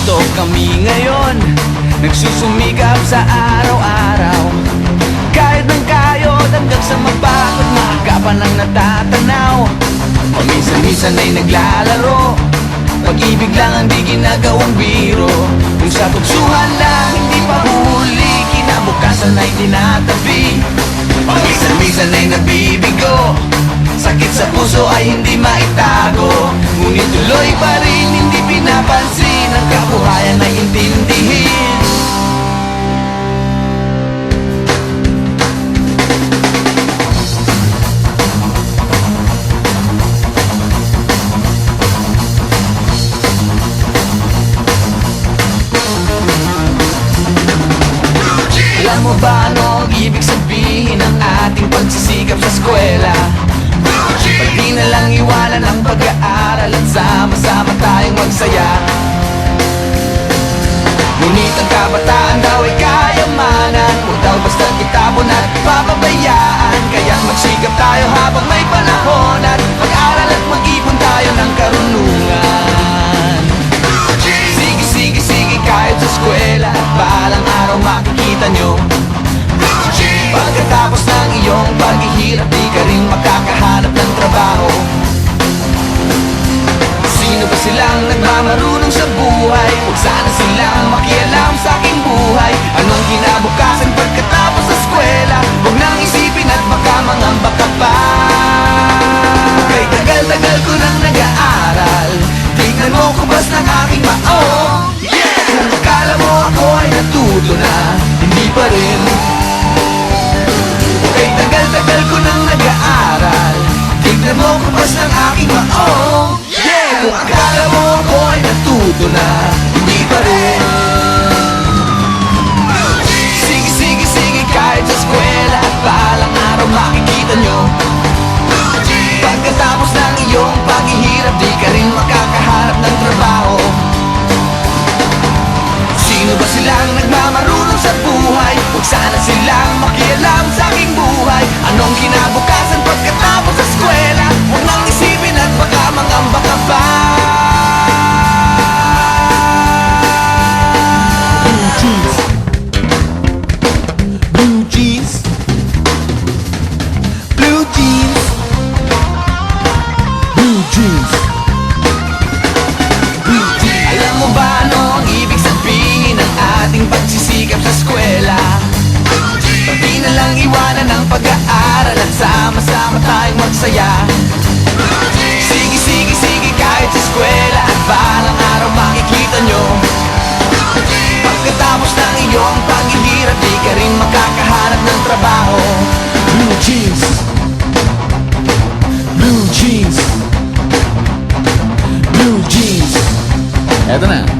Ganito kami ngayon, nagsusumikap sa araw-araw. Kahit ng kayod hanggang sa mapagod, maagapan ang natatanaw. Paminsan-minsan ay naglalaro, pag-ibig lang ang di ginagawang biro. Kung sa tuksuhan lang hindi pa huli, kinabukasan ay tinatabi. Paminsan-minsan ay nabibigo, sakit sa puso ay hindi maitago. Ngunit tuloy pa rin hindi pinapansin, ang kabuhayan ay intindihin. Alam mo ba ano ang ibig sabihin ng ating pagsisikap sa eskwela? Pati na lang iwanan ang pag-aaral at sama-sama tayong magsaya. Ngunit ang kabataan daw ay kayamanan, huwag daw basta itapon at papabayaan. Kaya't magsikap tayo habang may panahon, at mag-aral at mag-ipon tayo ng karunungan. Sige, kahit sa eskwela, at balang araw makikita nyo. Pagkatapos ng iyong paghihirap, di ka rin makakahanap ng trabaho. Sino ba silang nagmamarunong sa buhay? Huwag sana silang makialam sa aking buhay. Anong kinabukasan pagkatapos sa eskwela? Huwag nang isipin at baka mangamba ka pa. Kay tagal-tagal ko nang nag-aaral, tignan mo kubas ng aking maong. Kung akala mo ako ay natuto na, hindi pa rin. Kay tagal-tagal ko nang nag-aaral, tignan mo kubas ng aking maong. Kung akala mo ako ay natuto na, hindi pa rin. Sige, kahit sa eskwela, at balang araw makikita nyo. Pagkatapos ng iyong paghihirap, di ka rin makakahanap ng trabaho. Sino ba silang nagmamarunong sa buhay? Huwag sana silang makialam sa aking buhay. Anong kinabukasan pagkatapos sa eskwela? Huwag nang isipin at baka mangamba ka pa. Blue jeans, blue jeans, blue jeans, blue jeans. Alam mo ba ano ang ibig sabihin ng ating pagsisikap sa eskwela? Pati na lang iwanan ang pag-aaral at sama-sama tayong magsaya. Sige, kahit sa eskwela, at balang araw makikita nyo. Pagkatapos ng iyong paghihirap, di ka rin makakahanap ng trabaho. Blue jeans, blue jeans, blue jeans. Eto na.